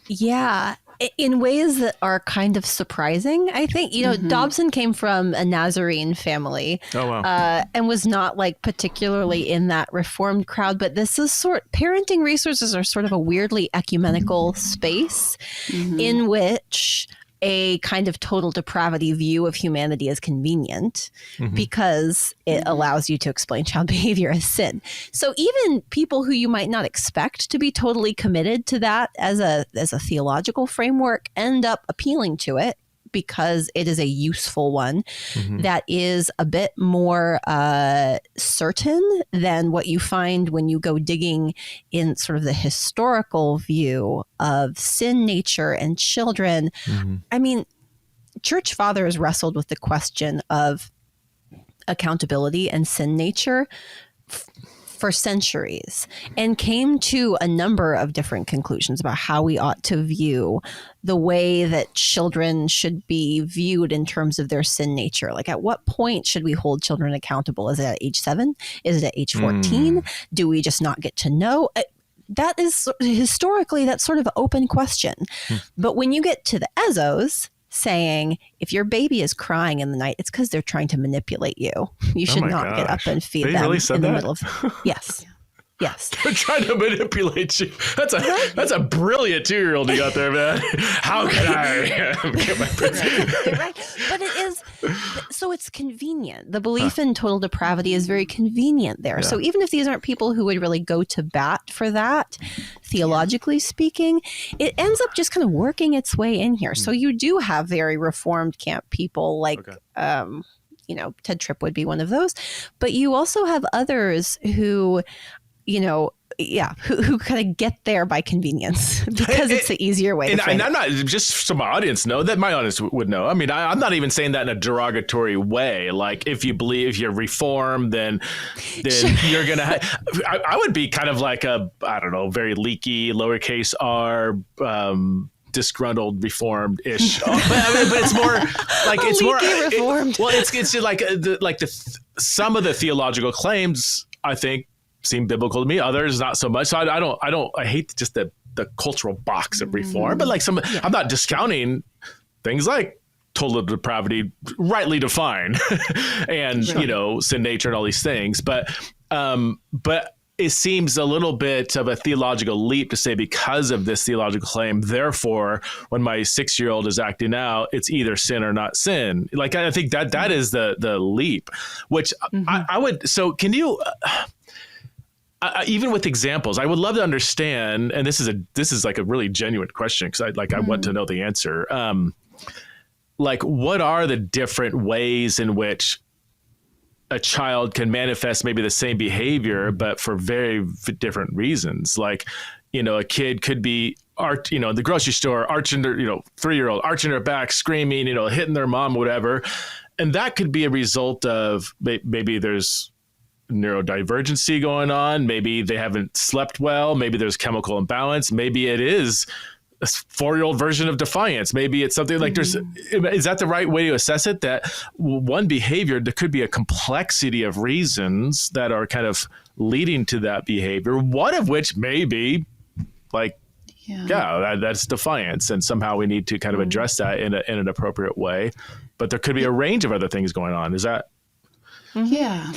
Yeah. In ways that are kind of surprising, I think. Dobson came from a Nazarene family. Oh, wow. And was not particularly in that reformed crowd. But this is parenting resources are sort of a weirdly ecumenical space in which a kind of total depravity view of humanity is convenient because it allows you to explain child behavior as sin. So even people who you might not expect to be totally committed to that as a theological framework end up appealing to it because it is a useful one that is a bit more certain than what you find when you go digging in sort of the historical view of sin nature and children. I mean, church fathers wrestled with the question of accountability and sin nature for centuries and came to a number of different conclusions about how we ought to view the way that children should be viewed in terms of their sin nature. Like, at what point should we hold children accountable? Is it at age 7? Is it at age 14? Do we just not get to know? that is historically, that's sort of an open question. But when you get to the Ezos saying, if your baby is crying in the night, it's because they're trying to manipulate you. You should not get up and feed them really in the that? middle of. Yes. Yes. They're trying to manipulate you. That's a brilliant 2-year-old you got there, man. How can I get my princess? Right. But it is, so it's convenient. The belief in total depravity is very convenient there. Yeah. So even if these aren't people who would really go to bat for that, theologically speaking, it ends up just kind of working its way in here. So you do have very reformed camp people like, Ted Tripp would be one of those. But you also have others who, who kind of get there by convenience because it's the easier way to frame it. I'm not, just so my audience know, that my audience would know. I mean, I'm not even saying that in a derogatory way. Like, if you're reformed, then sure, you're going to I would be kind of like a, I don't know, very leaky, lowercase r, disgruntled reformed-ish. but it's more like it's more reformed. It's like some of the theological claims, I think, seem biblical to me. Others not so much. So I hate just the cultural box of reform, but like I'm not discounting things like total depravity, rightly defined, and sin nature and all these things. But it seems a little bit of a theological leap to say, because of this theological claim, therefore, when my 6-year-old is acting out, it's either sin or not sin. Like, I think that is the leap, which I would. So can you? Even with examples, I would love to understand, and this is like a really genuine question, because I want to know the answer. Like, what are the different ways in which a child can manifest maybe the same behavior, but for very different reasons? Like, a kid could be in the grocery store, arching their, 3-year-old arching their back, screaming, hitting their mom, whatever. And that could be a result of maybe there's neurodivergency going on. Maybe they haven't slept well. Maybe there's chemical imbalance. Maybe it is a 4-year-old version of defiance. Maybe it's something like is that the right way to assess it? That one behavior, there could be a complexity of reasons that are kind of leading to that behavior. One of which may be like, that's defiance. And somehow we need to kind of address that in an appropriate way. But there could be a range of other things going on. Is that? Yeah,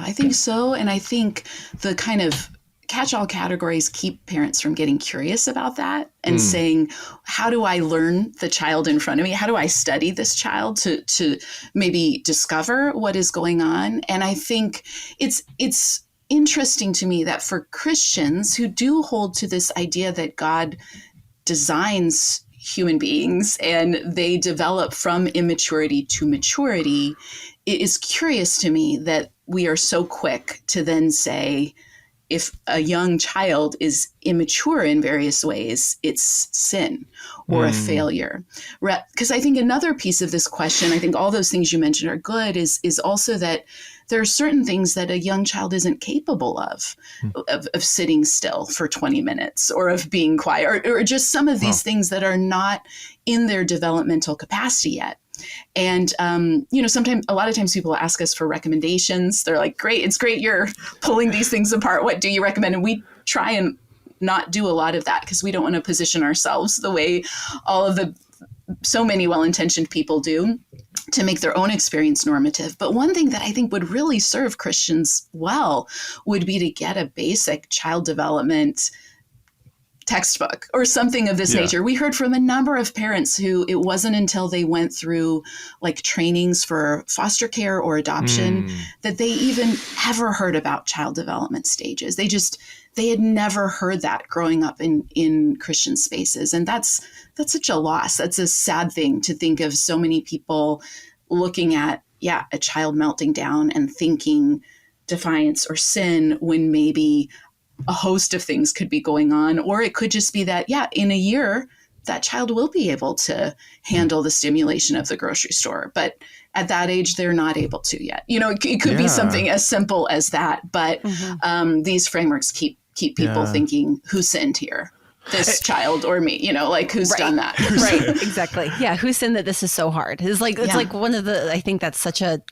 I think so. And I think the kind of catch-all categories keep parents from getting curious about that and saying, how do I learn the child in front of me? How do I study this child to maybe discover what is going on? And I think it's interesting to me that for Christians who do hold to this idea that God designs human beings and they develop from immaturity to maturity, it is curious to me that we are so quick to then say, if a young child is immature in various ways, it's sin or a failure. Because I think another piece of this question, I think all those things you mentioned are good, is also that there are certain things that a young child isn't capable of sitting still for 20 minutes or of being quiet or just some of these things that are not in their developmental capacity yet. And, sometimes, a lot of times people ask us for recommendations. They're like, great, it's great you're pulling these things apart. What do you recommend? And we try and not do a lot of that because we don't want to position ourselves the way so many well-intentioned people do to make their own experience normative. But one thing that I think would really serve Christians well would be to get a basic child development textbook or something of this nature. We heard from a number of parents who it wasn't until they went through like trainings for foster care or adoption that they even ever heard about child development stages. They had never heard that growing up in Christian spaces. And that's such a loss. That's a sad thing to think of so many people looking at, a child melting down and thinking defiance or sin when maybe a host of things could be going on, or it could just be that, in a year, that child will be able to handle the stimulation of the grocery store. But at that age, they're not able to yet. It could be something as simple as that. But these frameworks keep people thinking, who sinned here? This child or me, who's done that? Right, exactly. Yeah, who sinned that this is so hard? It's like one of the, I think that's such a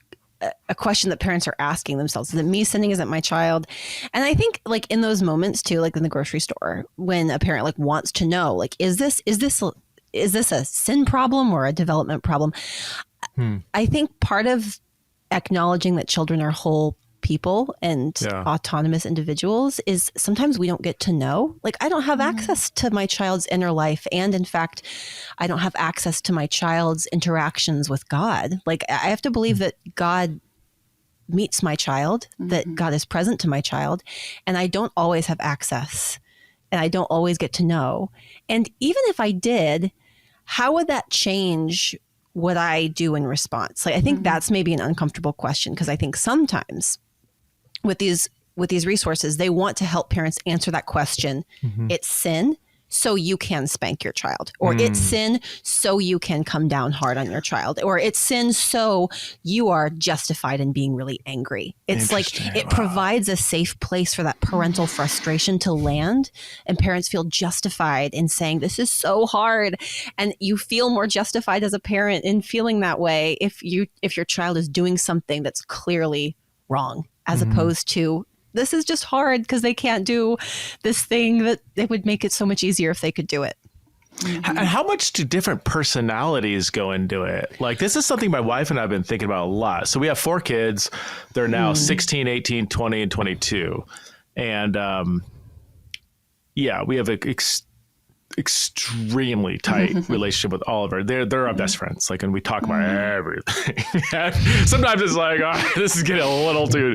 a question that parents are asking themselves. Is it me sinning? Is it my child? And I think like in those moments too, like in the grocery store, when a parent like wants to know, like, is this a sin problem or a development problem? I think part of acknowledging that children are whole people and autonomous individuals is sometimes we don't get to know. Like, I don't have access to my child's inner life. And in fact, I don't have access to my child's interactions with God. Like, I have to believe that God meets my child, that God is present to my child. And I don't always have access and I don't always get to know. And even if I did, how would that change what I do in response? Like, I think that's maybe an uncomfortable question, because I think sometimes with these resources, they want to help parents answer that question. It's sin, so you can spank your child, or it's sin, so you can come down hard on your child, or it's sin, so you are justified in being really angry. It's like it provides a safe place for that parental frustration to land, and parents feel justified in saying, this is so hard. And you feel more justified as a parent in feeling that way if your child is doing something that's clearly wrong, as opposed to, this is just hard because they can't do this thing that it would make it so much easier if they could do it. And how much do different personalities go into it? Like, this is something my wife and I have been thinking about a lot. So we have 4 kids. They're now 16, 18, 20, and 22. And we have an extremely tight relationship with all of her. They're our best friends. Like, and we talk about everything. Sometimes it's like, this is getting a little too,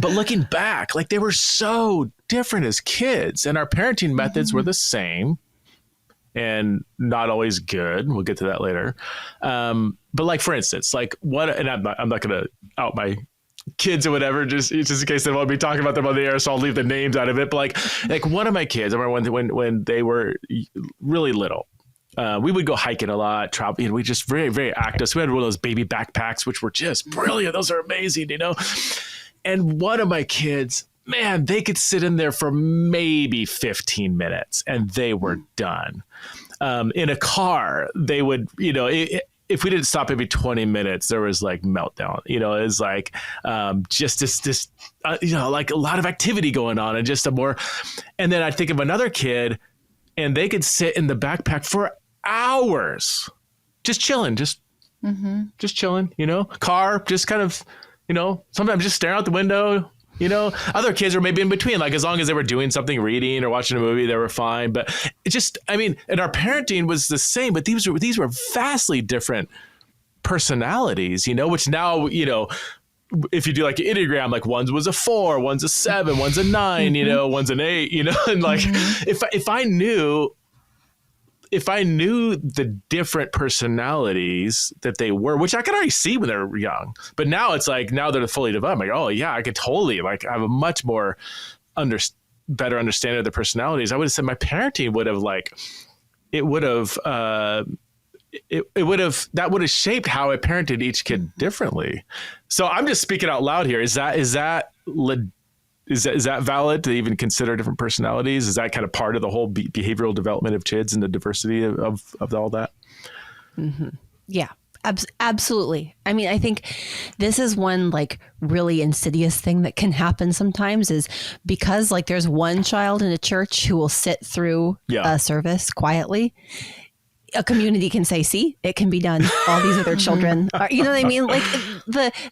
but looking back, like, they were so different as kids, and our parenting methods were the same and not always good. We'll get to that later. But like, for instance, like and I'm not going to out my kids or whatever, just in case they want me talking about them on the air, so I'll leave the names out of it. But like one of my kids, I remember when they were really little, we would go hiking a lot, travel. We just very, very active. So we had one of those baby backpacks, which were just brilliant. Those are amazing, And one of my kids, man, they could sit in there for maybe 15 minutes and they were done. In a car, they would, if we didn't stop every 20 minutes, there was like meltdown. It was like just this like a lot of activity going on, and just and then I think of another kid, and they could sit in the backpack for hours, just chilling, just chilling. Car, just kind of, sometimes just staring out the window. Other kids are maybe in between, like, as long as they were doing something, reading or watching a movie, they were fine. But it just, and our parenting was the same, but these were vastly different personalities, which now, if you do like an Enneagram, like one was a 4, one's a 7, one's a 9, one's an 8, and like, if I knew the different personalities that they were, which I could already see when they were young, but now it's like, now they're fully developed, I'm like, oh yeah, I could totally, like, I have a much more better understanding of their personalities. I would have said my parenting would have, like, that would have shaped how I parented each kid differently. So I'm just speaking out loud here. Is that valid to even consider different personalities? Is that kind of part of the whole behavioral development of kids and the diversity of all that? Yeah, absolutely. I mean, I think this is one like really insidious thing that can happen sometimes, is because like there's one child in a church who will sit through a service quietly. A community can say, see, it can be done. All these other children are, you know what I mean? Like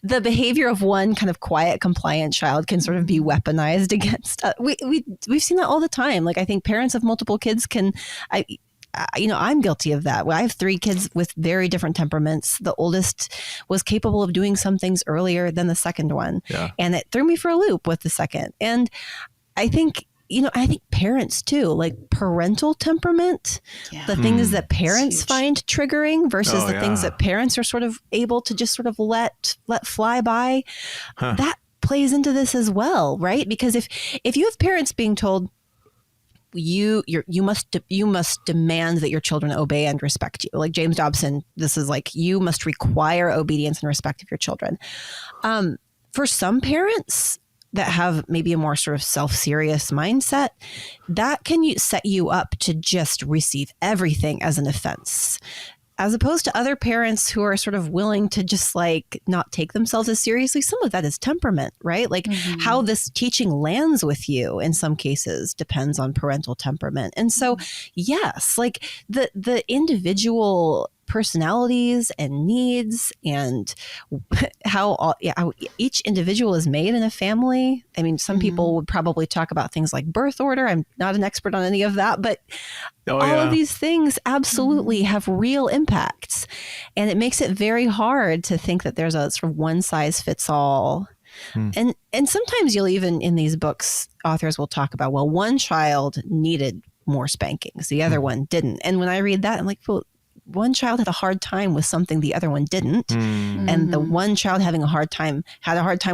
the behavior of one kind of quiet, compliant child can sort of be weaponized against. We've seen that all the time. Like, I think parents of multiple kids I'm guilty of that. I have 3 kids with very different temperaments. The oldest was capable of doing some things earlier than the second one. Yeah. And it threw me for a loop with the second. And I think parents too, like parental temperament, the things that parents find triggering versus the things that parents are sort of able to just sort of let fly by, that plays into this as well, right? Because if you have parents being told, you must demand that your children obey and respect you. Like James Dobson, this is like, you must require obedience and respect of your children. For some parents that have maybe a more sort of self-serious mindset, that can set you up to just receive everything as an offense. as opposed to other parents who are sort of willing to just like not take themselves as seriously. Some of that is temperament, right? Like how this teaching lands with you in some cases depends on parental temperament. And so, yes, like the individual personalities and needs and how each individual is made in a family. I mean, some people would probably talk about things like birth order. I'm not an expert on any of that, but all of these things absolutely have real impacts. And it makes it very hard to think that there's a sort of one size fits all. And sometimes you'll even in these books, authors will talk about, well, one child needed more spankings, the other one didn't. And when I read that, I'm like, well, one child had a hard time with something the other one didn't. And the one child had a hard time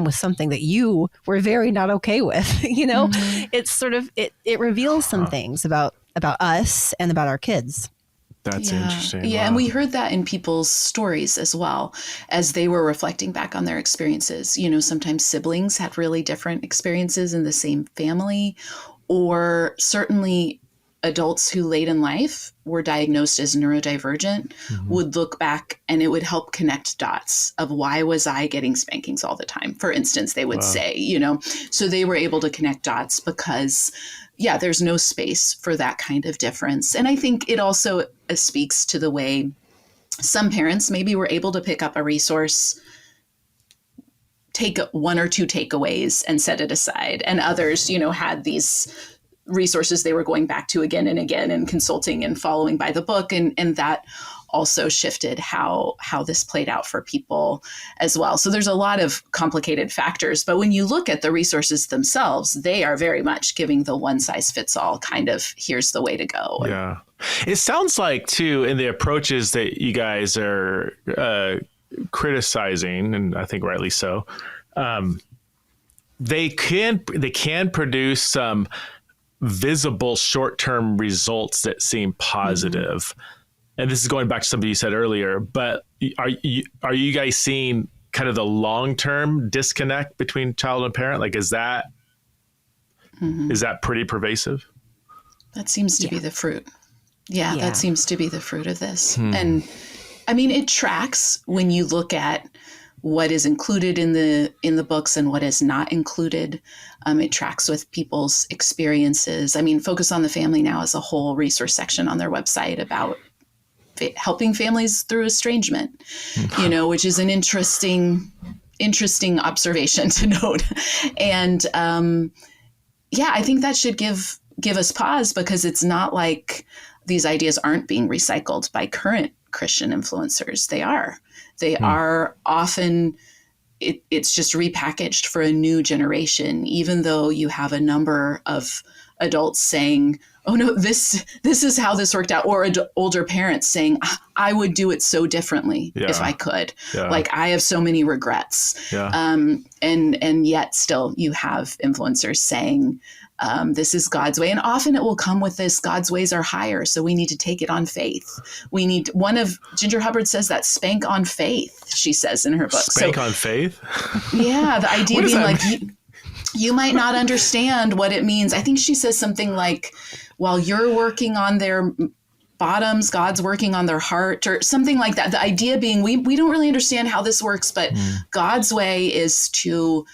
with something that you were very not okay with. You know, it's sort of, it reveals some things about us and about our kids. That's interesting. Yeah. Wow. And we heard that in people's stories as well, as they were reflecting back on their experiences. You know, sometimes siblings had really different experiences in the same family, or certainly adults who late in life were diagnosed as neurodivergent would look back and it would help connect dots of why was I getting spankings all the time? For instance, they would say, you know, so they were able to connect dots because, there's no space for that kind of difference. And I think it also speaks to the way some parents maybe were able to pick up a resource, take one or two takeaways and set it aside. And others, you know, had these resources they were going back to again and again and consulting and following by the book. And that also shifted how this played out for people as well. So there's a lot of complicated factors, but when you look at the resources themselves, they are very much giving the one size fits all kind of, here's the way to go. Yeah. It sounds like too, in the approaches that you guys are criticizing, and I think rightly so, they can produce some visible short-term results that seem positive. And this is going back to something you said earlier, but are you guys seeing kind of the long-term disconnect between child and parent? Like, is that pretty pervasive? That seems to be the fruit. Yeah, that seems to be the fruit of this. And I mean, it tracks when you look at what is included in the books and what is not included. It tracks with people's experiences. I mean, Focus on the Family now has a whole resource section on their website about helping families through estrangement, you know, which is an interesting observation to note. And I think that should give us pause, because it's not like these ideas aren't being recycled by current Christian influencers. They are. They are often, it's just repackaged for a new generation, even though you have a number of adults saying, oh no, this is how this worked out. Or older parents saying, I would do it so differently if I could. Yeah. Like, I have so many regrets. Yeah. And yet still you have influencers saying, this is God's way. And often it will come with this, God's ways are higher, so we need to take it on faith. One of Ginger Hubbard says that, spank on faith, she says in her book. Spank on faith? Yeah, the idea being like, you might not understand what it means. I think she says something like, while you're working on their bottoms, God's working on their heart, or something like that. The idea being, we don't really understand how this works, but God's way is to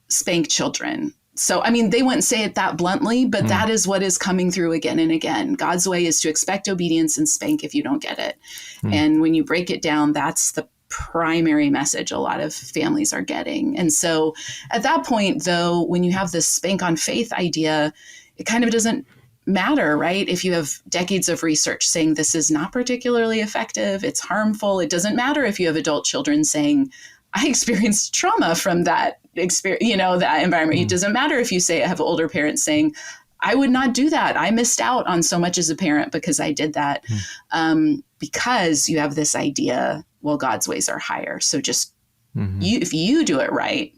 spank children. So, I mean, they wouldn't say it that bluntly, but that is what is coming through again and again. God's way is to expect obedience and spank if you don't get it. And when you break it down, that's the primary message a lot of families are getting. And so at that point, though, when you have this spank on faith idea, it kind of doesn't matter, right? If you have decades of research saying this is not particularly effective, it's harmful. It doesn't matter if you have adult children saying, I experienced trauma from that experience, you know, that environment. It doesn't matter if you say, I have older parents saying, I would not do that. I missed out on so much as a parent because I did that. Because you have this idea, well, God's ways are higher. So just if you do it right,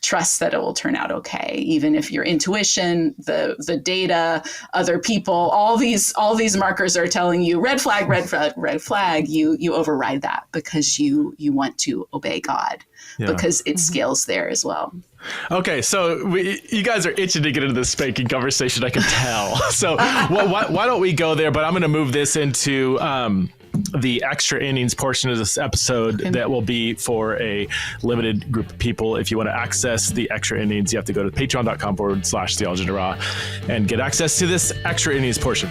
trust that it will turn out okay. Even if your intuition, the data, other people, all these markers are telling you red flag, you override that because you want to obey God, because it scales there as well. Okay, so you guys are itching to get into the spanking conversation, I can tell. So why don't we go there? But I'm going to move this into the extra innings portion of this episode that will be for a limited group of people. If you want to access the extra innings, you have to go to patreon.com/theology and get access to this extra innings portion.